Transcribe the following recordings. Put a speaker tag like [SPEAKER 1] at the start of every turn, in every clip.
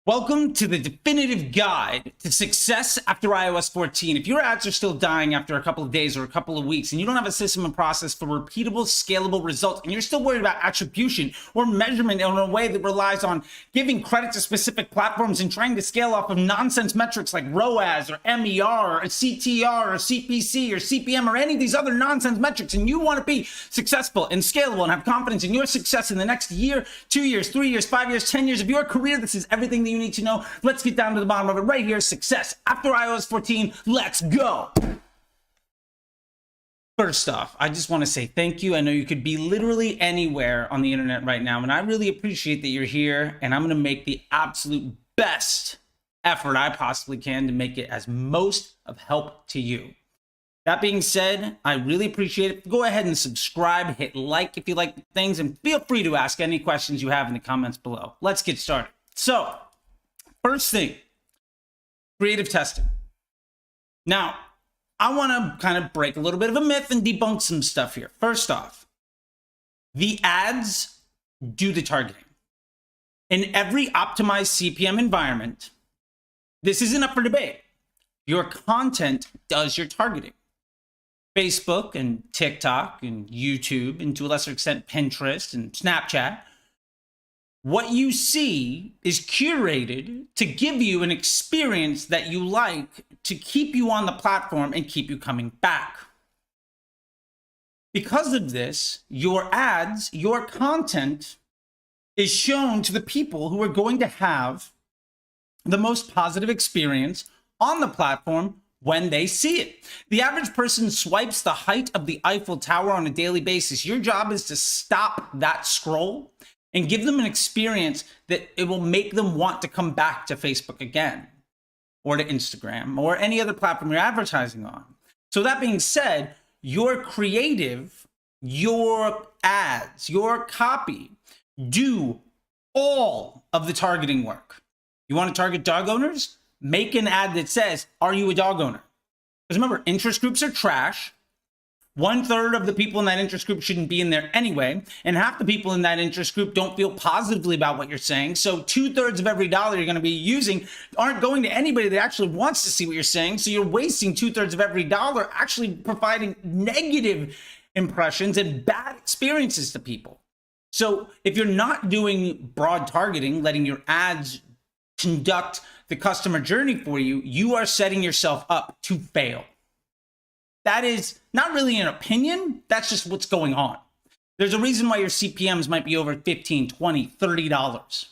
[SPEAKER 1] Welcome to the definitive guide to success after iOS 14. If your ads are still dying after a couple of days or a couple of weeks, and you don't have a system and process for repeatable, scalable results, and you're still worried about attribution or measurement in a way that relies on giving credit to specific platforms and trying to scale off of nonsense metrics like ROAS or MER or CTR or CPC or CPM or any of these other nonsense metrics, and you want to be successful and scalable and have confidence in your success in the next year, 2 years, 3 years, 5 years, 10 years of your career, this is everything that you need to know. Let's get down to the bottom of it right here. Success after iOS 14. Let's go. First off, I just want to say thank you. I know you could be literally anywhere on the internet right now, and I really appreciate that you're here, and I'm going to make the absolute best effort I possibly can to make it as most of help to you. That being said, I really appreciate it. Go ahead and subscribe, hit like if you like things, and feel free to ask any questions you have in the comments below. Let's get started. So, first thing, creative testing. Now, I want to kind of break a little bit of a myth and debunk some stuff here. First off, the ads do the targeting. In every optimized CPM environment, this isn't up for debate. Your content does your targeting. Facebook and TikTok and YouTube, and to a lesser extent, Pinterest and Snapchat, what you see is curated to give you an experience that you like to keep you on the platform and keep you coming back. Because of this, your ads, your content is shown to the people who are going to have the most positive experience on the platform when they see it. The average person swipes the height of the Eiffel Tower on a daily basis. Your job is to stop that scroll and give them an experience that it will make them want to come back to Facebook again, or to Instagram, or any other platform you're advertising on. So that being said, your creative, your ads, your copy, do all of the targeting work. You want to target dog owners? Make an ad that says, "Are you a dog owner?" Because remember, interest groups are trash. 1/3 of the people in that interest group shouldn't be in there anyway, and half the people in that interest group don't feel positively about what you're saying. So 2/3 of every dollar you're going to be using aren't going to anybody that actually wants to see what you're saying. So you're wasting 2/3 of every dollar actually providing negative impressions and bad experiences to people. So if you're not doing broad targeting, letting your ads conduct the customer journey for you, you are setting yourself up to fail. That is not really an opinion. That's just what's going on. There's a reason why your CPMs might be over $15, $20, $30.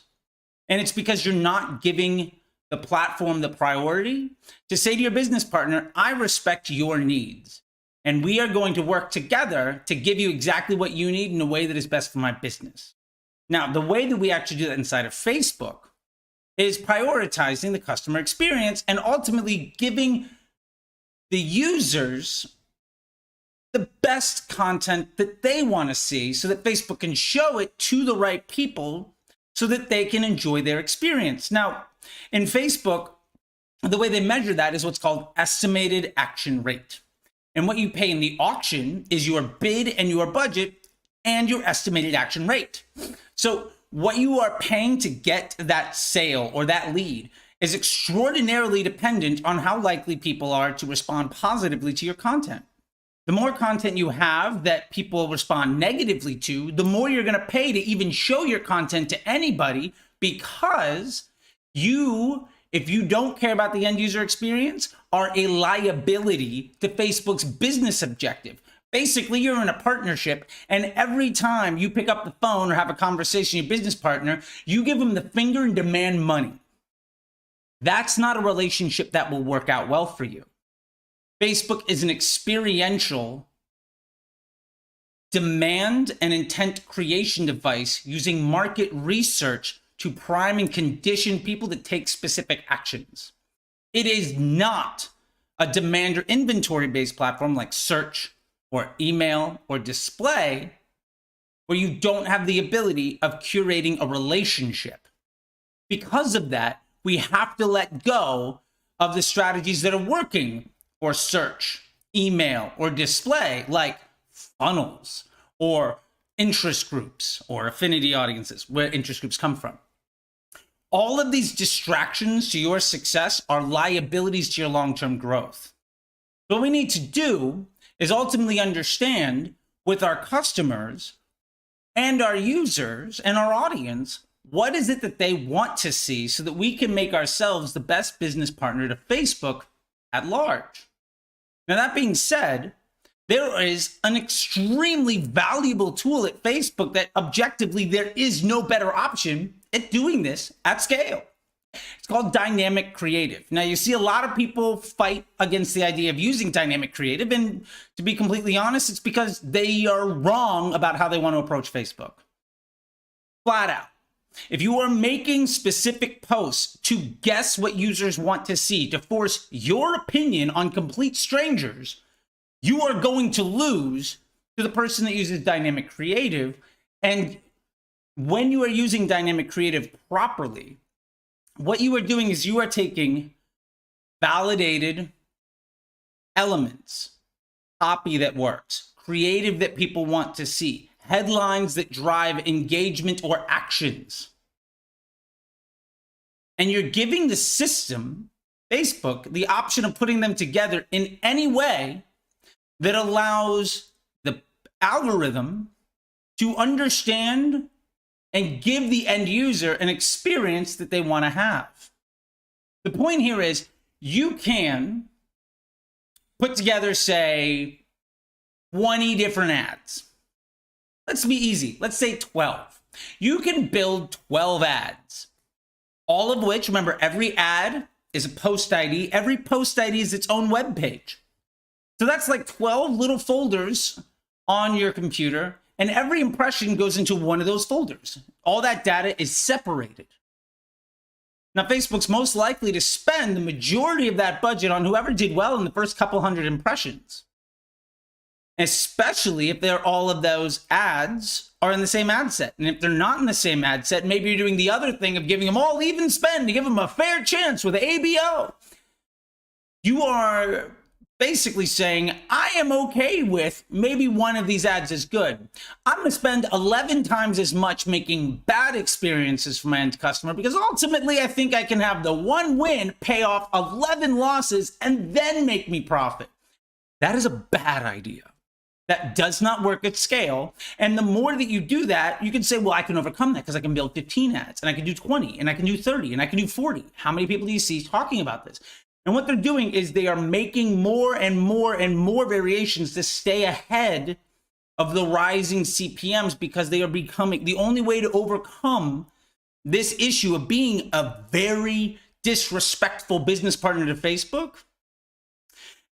[SPEAKER 1] And it's because you're not giving the platform the priority to say to your business partner, "I respect your needs, and we are going to work together to give you exactly what you need in a way that is best for my business." Now, the way that we actually do that inside of Facebook is prioritizing the customer experience and ultimately giving the users the best content that they want to see so that Facebook can show it to the right people so that they can enjoy their experience. Now, in Facebook, the way they measure that is what's called estimated action rate. And what you pay in the auction is your bid and your budget and your estimated action rate. So what you are paying to get that sale or that lead is extraordinarily dependent on how likely people are to respond positively to your content. The more content you have that people respond negatively to, the more you're going to pay to even show your content to anybody, because you, if you don't care about the end user experience, are a liability to Facebook's business objective. Basically, you're in a partnership, and every time you pick up the phone or have a conversation with your business partner, you give them the finger and demand money. That's not a relationship that will work out well for you. Facebook is an experiential demand and intent creation device using market research to prime and condition people to take specific actions. It is not a demand or inventory-based platform like search or email or display, where you don't have the ability of curating a relationship. Because of that, we have to let go of the strategies that are working for search, email, or display, like funnels or interest groups or affinity audiences, where interest groups come from. All of these distractions to your success are liabilities to your long-term growth. What we need to do is ultimately understand with our customers and our users and our audience, what is it that they want to see so that we can make ourselves the best business partner to Facebook at large. Now, that being said, there is an extremely valuable tool at Facebook that objectively there is no better option at doing this at scale. It's called dynamic creative. Now, you see a lot of people fight against the idea of using dynamic creative. And to be completely honest, it's because they are wrong about how they want to approach Facebook. Flat out. If you are making specific posts to guess what users want to see, to force your opinion on complete strangers, you are going to lose to the person that uses dynamic creative. And when you are using dynamic creative properly, what you are doing is you are taking validated elements, copy that works, creative that people want to see, headlines that drive engagement or actions. And you're giving the system, Facebook, the option of putting them together in any way that allows the algorithm to understand and give the end user an experience that they want to have. The point here is you can put together, say, 20 different ads. Let's be easy. Let's say 12. You can build 12 ads, all of which, remember, every ad is a post ID. Every post ID is its own web page. So that's like 12 little folders on your computer, and every impression goes into one of those folders. All that data is separated. Now, Facebook's most likely to spend the majority of that budget on whoever did well in the first couple hundred impressions, especially if they're all of those ads are in the same ad set. And if they're not in the same ad set, maybe you're doing the other thing of giving them all even spend to give them a fair chance with ABO. You are basically saying, I am okay with maybe one of these ads is good. I'm going to spend 11 times as much making bad experiences for my end customer because ultimately I think I can have the one win pay off 11 losses and then make me profit. That is a bad idea. That does not work at scale. And the more that you do that, you can say, well, I can overcome that because I can build 15 ads and I can do 20 and I can do 30 and I can do 40. How many people do you see talking about this? And what they're doing is they are making more and more and more variations to stay ahead of the rising CPMs because they are becoming the only way to overcome this issue of being a very disrespectful business partner to Facebook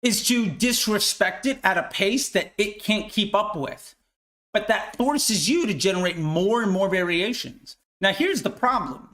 [SPEAKER 1] is to disrespect it at a pace that it can't keep up with. But that forces you to generate more and more variations. Now, here's the problem.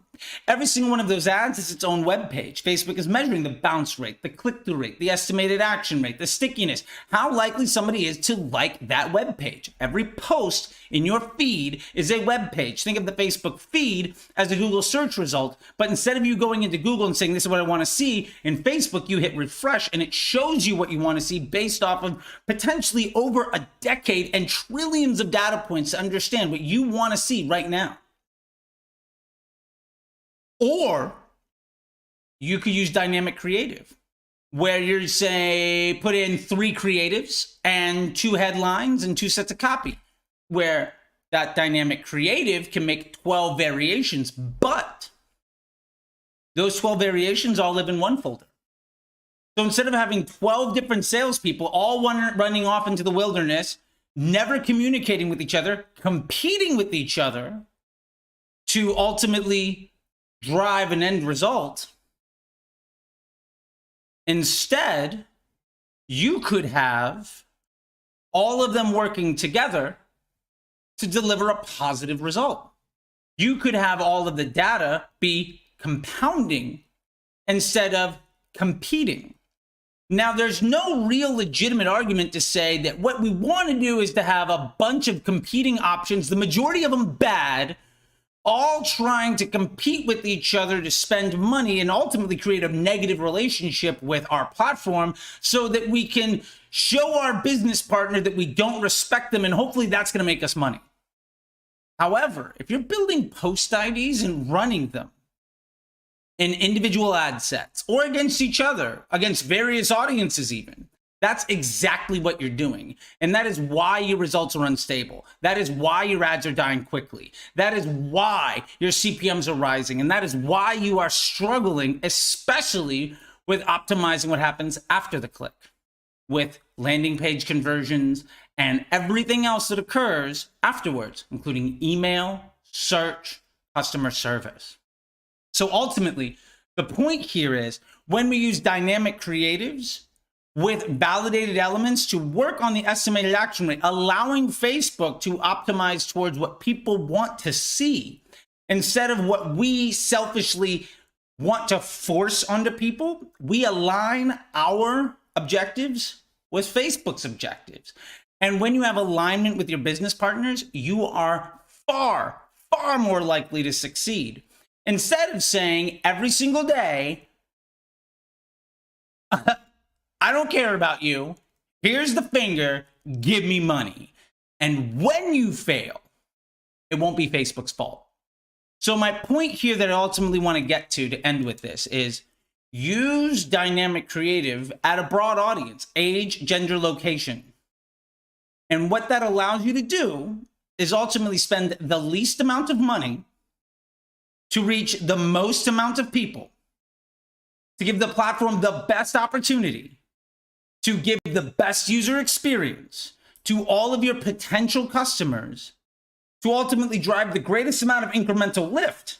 [SPEAKER 1] Every single one of those ads is its own web page. Facebook is measuring the bounce rate, the click-through rate, the estimated action rate, the stickiness, how likely somebody is to like that web page. Every post in your feed is a web page. Think of the Facebook feed as a Google search result, but instead of you going into Google and saying, this is what I want to see, in Facebook, you hit refresh and it shows you what you want to see based off of potentially over a decade and trillions of data points to understand what you want to see right now. Or you could use dynamic creative, where you say, put in 3 creatives and 2 headlines and 2 sets of copy, where that dynamic creative can make 12 variations, but those 12 variations all live in one folder. So instead of having 12 different salespeople all running off into the wilderness, never communicating with each other, competing with each other to ultimately drive an end result, instead, you could have all of them working together to deliver a positive result. You could have all of the data be compounding instead of competing. Now, there's no real legitimate argument to say that what we want to do is to have a bunch of competing options, the majority of them bad, all trying to compete with each other to spend money and ultimately create a negative relationship with our platform so that we can show our business partner that we don't respect them, and hopefully that's going to make us money. However, if you're building post IDs and running them in individual ad sets or against each other, against various audiences even. That's exactly what you're doing. And that is why your results are unstable. That is why your ads are dying quickly. That is why your CPMs are rising. And that is why you are struggling, especially with optimizing what happens after the click, with landing page conversions and everything else that occurs afterwards, including email, search, customer service. So ultimately, the point here is when we use dynamic creatives with validated elements to work on the estimated action rate, allowing Facebook to optimize towards what people want to see instead of what we selfishly want to force onto people, we align our objectives with Facebook's objectives. And when you have alignment with your business partners, you are far, far more likely to succeed. Instead of saying every single day, I don't care about you. Here's the finger. Give me money. And when you fail, it won't be Facebook's fault. So my point here that I ultimately want to get to end with this is use dynamic creative at a broad audience, age, gender, location. And what that allows you to do is ultimately spend the least amount of money to reach the most amount of people, to give the platform the best opportunity, to give the best user experience to all of your potential customers, to ultimately drive the greatest amount of incremental lift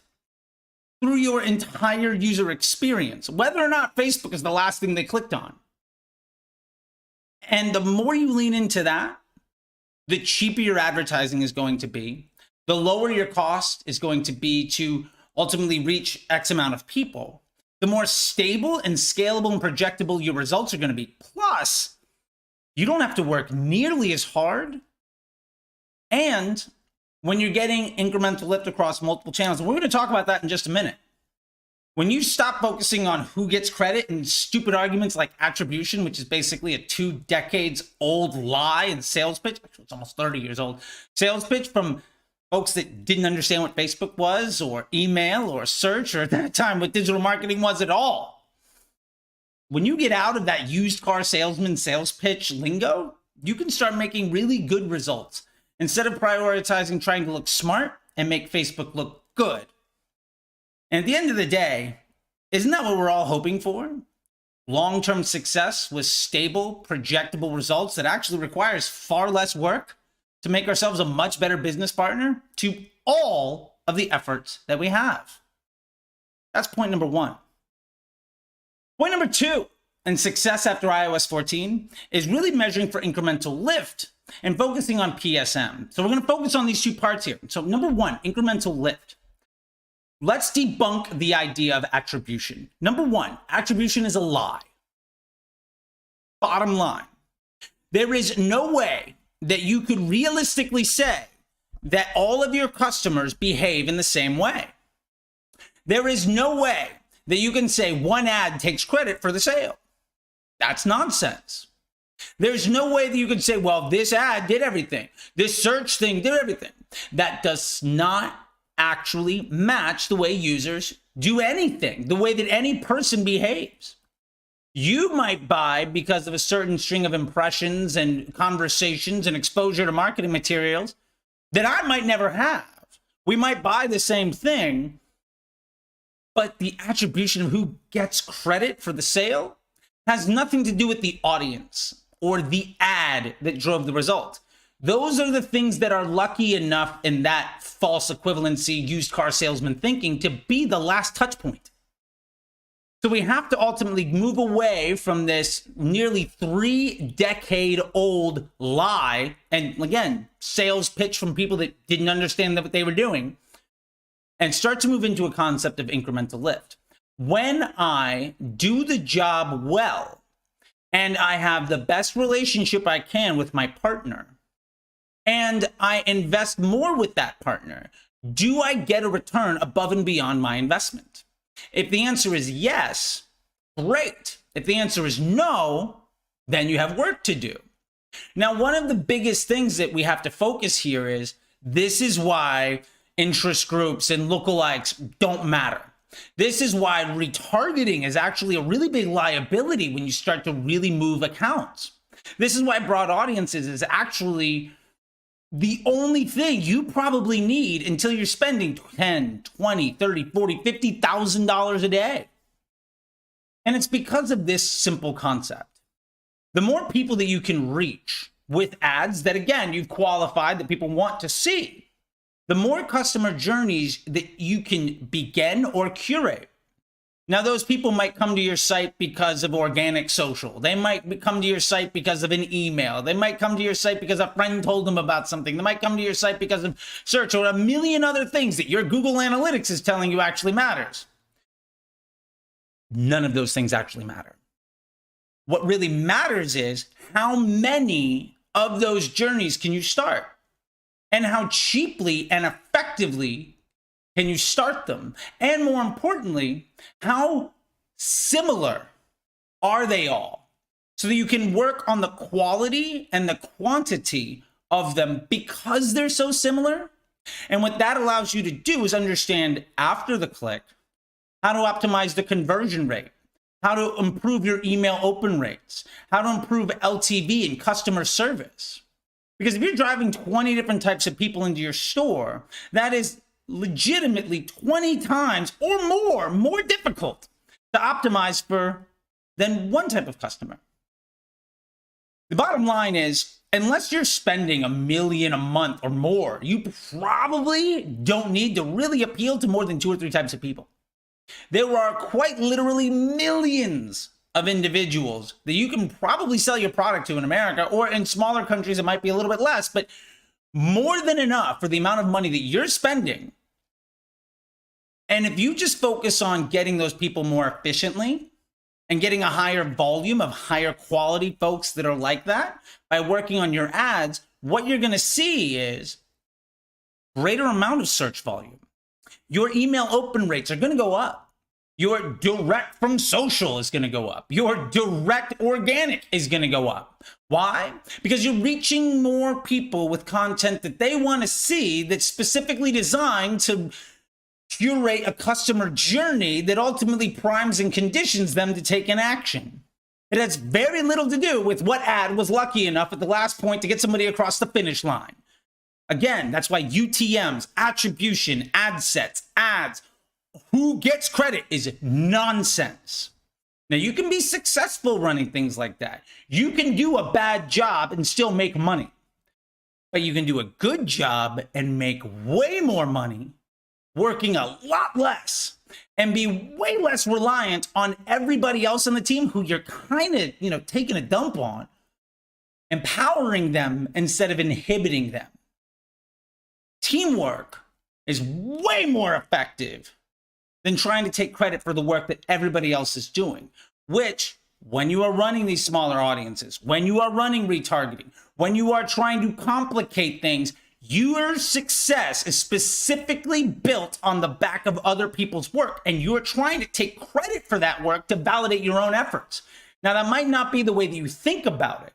[SPEAKER 1] through your entire user experience, whether or not Facebook is the last thing they clicked on. And the more you lean into that, the cheaper your advertising is going to be, the lower your cost is going to be to ultimately reach X amount of people, the more stable and scalable and projectable your results are going to be. Plus, you don't have to work nearly as hard. And when you're getting incremental lift across multiple channels, and we're going to talk about that in just a minute. When you stop focusing on who gets credit and stupid arguments like attribution, which is basically a 2 decades old lie and sales pitch, actually it's almost 30 years old, sales pitch from folks that didn't understand what Facebook was or email or search or at that time what digital marketing was at all. When you get out of that used car salesman sales pitch lingo, you can start making really good results instead of prioritizing trying to look smart and make Facebook look good. And at the end of the day, isn't that what we're all hoping for? Long-term success with stable, projectable results that actually requires far less work to make ourselves a much better business partner to all of the efforts that we have. That's point number 1. Point number 2 in success after iOS 14 is really measuring for incremental lift and focusing on PSM. So we're going to focus on these 2 parts here. So number 1, incremental lift. Let's debunk the idea of attribution. Number 1, attribution is a lie. Bottom line, there is no way that you could realistically say that all of your customers behave in the same way. There is no way that you can say one ad takes credit for the sale. That's nonsense. There's no way that you can say, well, this ad did everything. This search thing did everything. That does not actually match the way users do anything, the way that any person behaves. You might buy because of a certain string of impressions and conversations and exposure to marketing materials that I might never have. We might buy the same thing, but the attribution of who gets credit for the sale has nothing to do with the audience or the ad that drove the result. Those are the things that are lucky enough in that false equivalency used car salesman thinking to be the last touch point. So we have to ultimately move away from this nearly 3-decade-old lie, and again, sales pitch from people that didn't understand what they were doing, and start to move into a concept of incremental lift. When I do the job well, and I have the best relationship I can with my partner, and I invest more with that partner, do I get a return above and beyond my investment? If the answer is yes, great. If the answer is no, then you have work to do. Now, one of the biggest things that we have to focus here is this is why interest groups and lookalikes don't matter. This is why retargeting is actually a really big liability when you start to really move accounts. This is why broad audiences is actually the only thing you probably need until you're spending $10, $20, $30, $40, $50,000 a day. And it's because of this simple concept. The more people that you can reach with ads that, again, you've qualified that people want to see, the more customer journeys that you can begin or curate. Now, those people might come to your site because of organic social. They might come to your site because of an email. They might come to your site because a friend told them about something. They might come to your site because of search or a million other things that your Google Analytics is telling you actually matters. None of those things actually matter. What really matters is how many of those journeys can you start and how cheaply and effectively can you start them? And more importantly, how similar are they all? So that you can work on the quality and the quantity of them because they're so similar. And what that allows you to do is understand after the click, how to optimize the conversion rate, how to improve your email open rates, how to improve LTV and customer service. Because if you're driving 20 different types of people into your store, that is legitimately 20 times or more difficult to optimize for than one type of customer. The bottom line is, unless you're spending $1 million a month or more, you probably don't need to really appeal to more than 2 or 3 types of people. There are quite literally millions of individuals that you can probably sell your product to in America, or in smaller countries it might be a little bit less, but more than enough for the amount of money that you're spending. And if you just focus on getting those people more efficiently and getting a higher volume of higher quality folks that are like that by working on your ads, what you're going to see is greater amount of search volume. Your email open rates are going to go up. Your direct from social is going to go up. Your direct organic is going to go up. Why? Because you're reaching more people with content that they want to see that's specifically designed to curate a customer journey that ultimately primes and conditions them to take an action. It has very little to do with what ad was lucky enough at the last point to get somebody across the finish line. Again, that's why UTMs, attribution, ad sets, ads, who gets credit is nonsense. Now, you can be successful running things like that. You can do a bad job and still make money. But you can do a good job and make way more money working a lot less and be way less reliant on everybody else on the team who you're kind of, taking a dump on, empowering them instead of inhibiting them. Teamwork is way more effective than trying to take credit for the work that everybody else is doing, which when you are running these smaller audiences, when you are running retargeting, when you are trying to complicate things, your success is specifically built on the back of other people's work, and you're trying to take credit for that work to validate your own efforts. Now, that might not be the way that you think about it,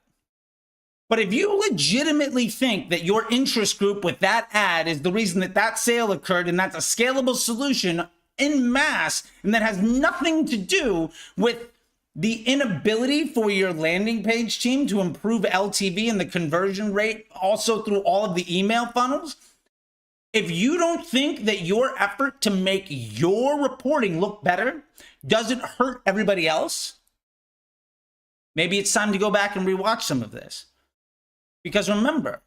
[SPEAKER 1] but if you legitimately think that your interest group with that ad is the reason that that sale occurred, and that's a scalable solution en masse, and that has nothing to do with the inability for your landing page team to improve LTV and the conversion rate also through all of the email funnels, if you don't think that your effort to make your reporting look better doesn't hurt everybody else, maybe it's time to go back and rewatch some of this. Because remember,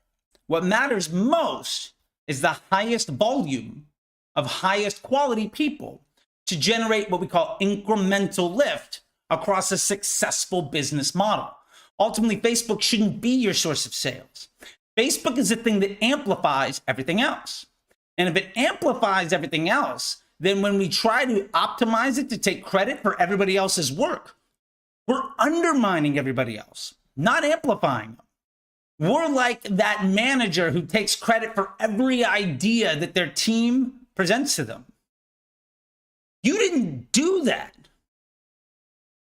[SPEAKER 1] what matters most is the highest volume of highest quality people to generate what we call incremental lift across a successful business model. Ultimately, Facebook shouldn't be your source of sales. Facebook is the thing that amplifies everything else. And if it amplifies everything else, then when we try to optimize it to take credit for everybody else's work, we're undermining everybody else, not amplifying them. We're like that manager who takes credit for every idea that their team presents to them. You didn't do that.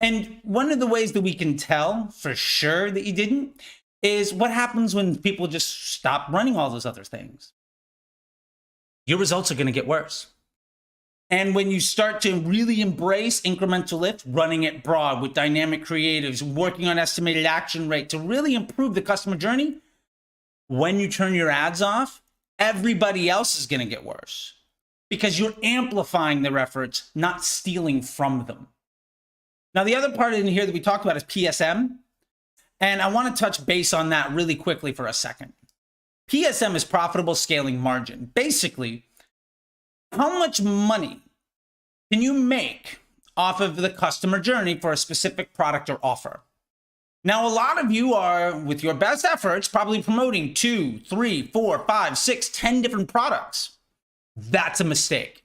[SPEAKER 1] And one of the ways that we can tell for sure that you didn't is what happens when people just stop running all those other things. Your results are going to get worse. And when you start to really embrace incremental lift, running it broad with dynamic creatives, working on estimated action rate to really improve the customer journey, when you turn your ads off, everybody else is going to get worse because you're amplifying their efforts, not stealing from them. Now, the other part in here that we talked about is PSM. And I want to touch base on that really quickly for a second. PSM is profitable scaling margin. Basically, how much money can you make off of the customer journey for a specific product or offer? Now, a lot of you are, with your best efforts, probably promoting 2, 3, 4, 5, 6, 10 different products. That's a mistake.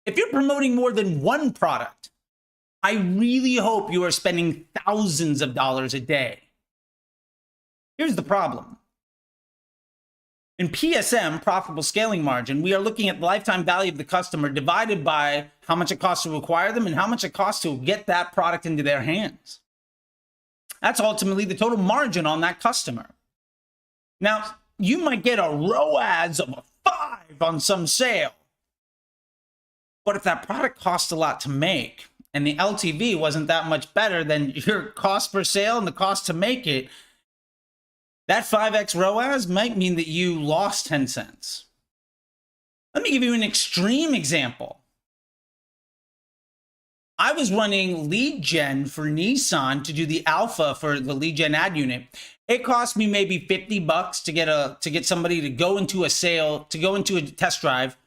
[SPEAKER 1] If you're promoting more than one product, I really hope you are spending thousands of dollars a day. Here's the problem. In PSM, profitable scaling margin, we are looking at the lifetime value of the customer divided by how much it costs to acquire them and how much it costs to get that product into their hands. That's ultimately the total margin on that customer. Now, you might get a ROAS of a 5 on some sale. But if that product costs a lot to make and the LTV wasn't that much better than your cost per sale and the cost to make it, that 5x ROAS might mean that you lost 10 cents. Let me give you an extreme example. I was running lead gen for Nissan to do the alpha for the lead gen ad unit. It cost me maybe $50 to get somebody to go into a sale, to go into a test drive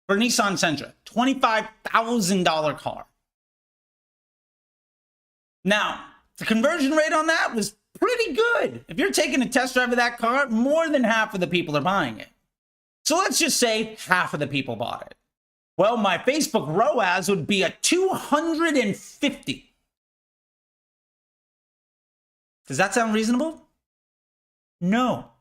[SPEAKER 1] for Nissan Sentra, $25,000 car. Now, the conversion rate on that was pretty good. If you're taking a test drive of that car, more than half of the people are buying it. So let's just say half of the people bought it. Well, my Facebook ROAS would be a 250. Does that sound reasonable? No.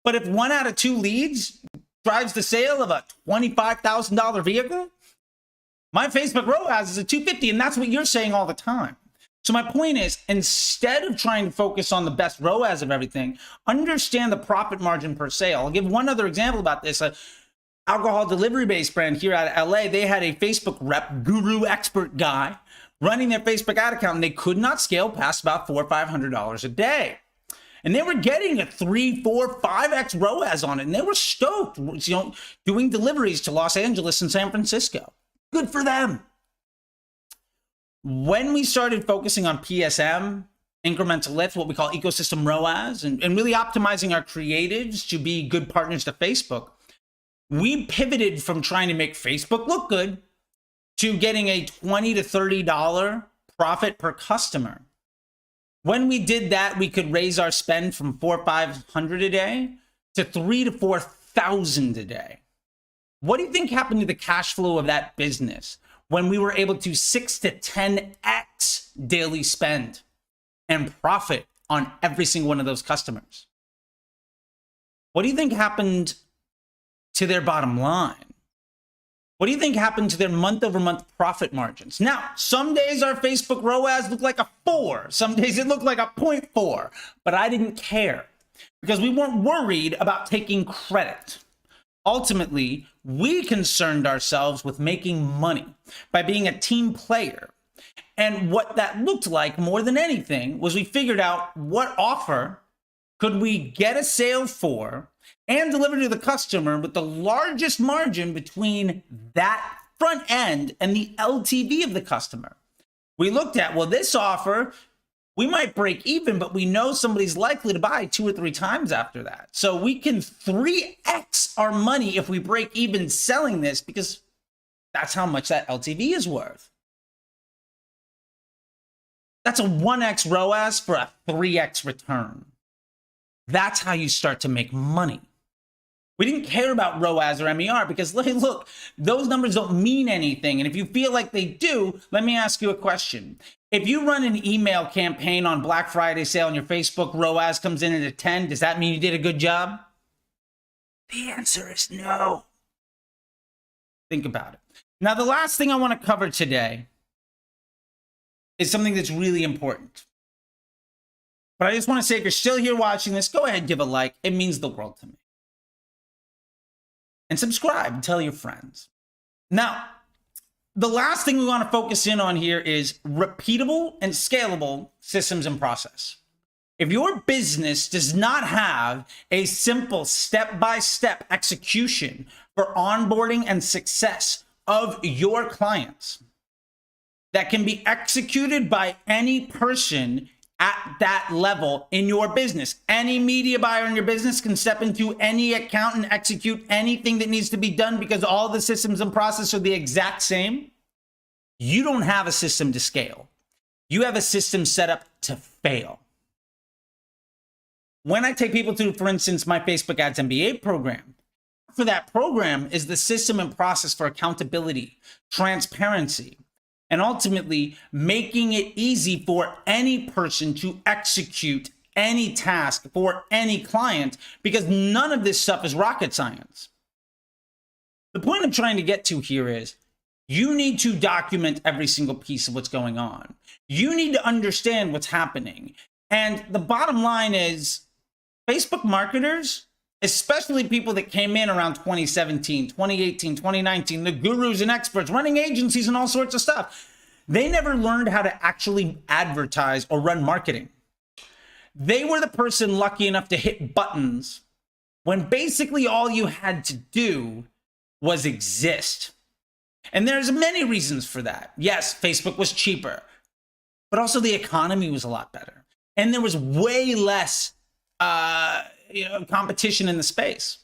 [SPEAKER 1] But if 1 out of 2 leads drives the sale of a $25,000 vehicle, my Facebook ROAS is a 250, and that's what you're saying all the time. So my point is, instead of trying to focus on the best ROAS of everything, understand the profit margin per sale. I'll give one other example about this. Alcohol delivery-based brand here out of LA, they had a Facebook rep, guru expert guy, running their Facebook ad account, and they could not scale past about $400 or $500 a day. And they were getting a 3, 4, 5x ROAS on it, and they were stoked, doing deliveries to Los Angeles and San Francisco. Good for them. When we started focusing on PSM, incremental lift, what we call ecosystem ROAS, and really optimizing our creatives to be good partners to Facebook, we pivoted from trying to make Facebook look good to getting a $20 to $30 profit per customer. When we did that, we could raise our spend from $400 or $500 a day to $3,000 to $4,000 a day. What do you think happened to the cash flow of that business when we were able to 6 to 10x daily spend and profit on every single one of those customers? What do you think happened to their bottom line? What do you think happened to their month-over-month profit margins? Now, some days our Facebook ROAS looked like a 4. Some days it looked like a 0.4. But I didn't care because we weren't worried about taking credit. Ultimately, we concerned ourselves with making money by being a team player. And what that looked like more than anything was we figured out what offer could we get a sale for and deliver to the customer with the largest margin between that front end and the LTV of the customer. We looked at, well, this offer, we might break even, but we know somebody's likely to buy 2 or 3 times after that. So we can 3x our money if we break even selling this because that's how much that LTV is worth. That's a 1x ROAS for a 3x return. That's how you start to make money. We didn't care about ROAS or MER because, look, those numbers don't mean anything. And if you feel like they do, let me ask you a question. If you run an email campaign on Black Friday sale and your Facebook ROAS comes in at a 10, does that mean you did a good job? The answer is no. Think about it. Now, the last thing I want to cover today is something that's really important. But I just want to say, if you're still here watching this, go ahead and give a like. It means the world to me. and subscribe and tell your friends. Now, the last thing we want to focus in on here is repeatable and scalable systems and process. If your business does not have a simple step-by-step execution for onboarding and success of your clients that can be executed by any person at that level in your business, any media buyer in your business can step into any account and execute anything that needs to be done because all the systems and process are the exact same. You don't have a system to scale. You have a system set up to fail. When I take people to, for instance, my Facebook Ads MBA program, for that program is the system and process for accountability, transparency, and ultimately making it easy for any person to execute any task for any client, because none of this stuff is rocket science. The point I'm trying to get to here is you need to document every single piece of what's going on. You need to understand what's happening. And the bottom line is Facebook marketers, especially people that came in around 2017, 2018, 2019, the gurus and experts running agencies and all sorts of stuff, they never learned how to actually advertise or run marketing. They were the person lucky enough to hit buttons when basically all you had to do was exist. And there's many reasons for that. Yes, Facebook was cheaper, but also the economy was a lot better. And there was way less competition in the space.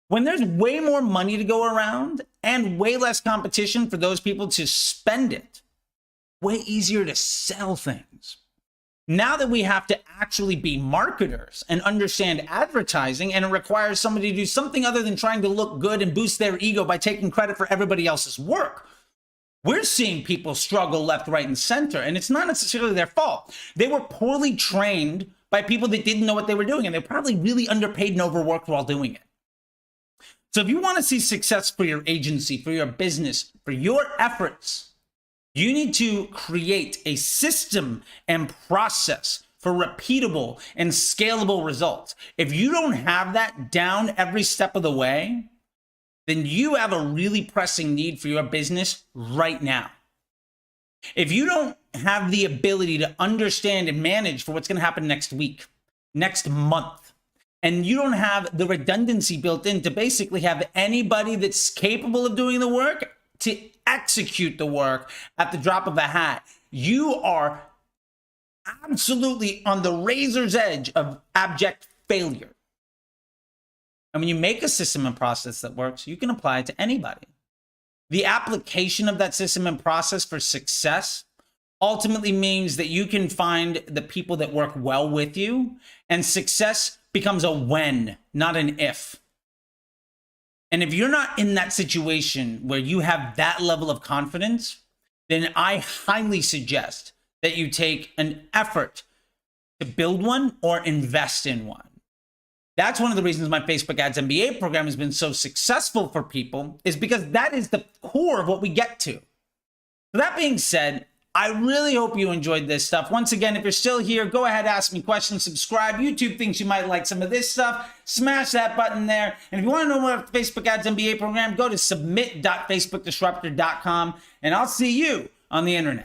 [SPEAKER 1] When there's way more money to go around and way less competition for those people to spend it, way easier to sell things. Now that we have to actually be marketers and understand advertising, and it requires somebody to do something other than trying to look good and boost their ego by taking credit for everybody else's work, we're seeing people struggle left, right, and center. And it's not necessarily their fault. They were poorly trained by people that didn't know what they were doing, and they're probably really underpaid and overworked while doing it. So if you want to see success for your agency, for your business, for your efforts, you need to create a system and process for repeatable and scalable results. If you don't have that down every step of the way, then you have a really pressing need for your business right now. If you don't have the ability to understand and manage for what's going to happen next week, next month, and you don't have the redundancy built in to basically have anybody that's capable of doing the work to execute the work at the drop of a hat, you are absolutely on the razor's edge of abject failure. And when you make a system and process that works, you can apply it to anybody. The application of that system and process for success ultimately means that you can find the people that work well with you, and success becomes a when, not an if. And if you're not in that situation where you have that level of confidence, then I highly suggest that you take an effort to build one or invest in one. That's one of the reasons my Facebook Ads MBA program has been so successful for people, is because that is the core of what we get to. So that being said, I really hope you enjoyed this stuff. Once again, if you're still here, go ahead, ask me questions, subscribe. YouTube thinks you might like some of this stuff. Smash that button there. And if you want to know more about the Facebook Ads MBA program, go to submit.facebookdisruptor.com, and I'll see you on the internet.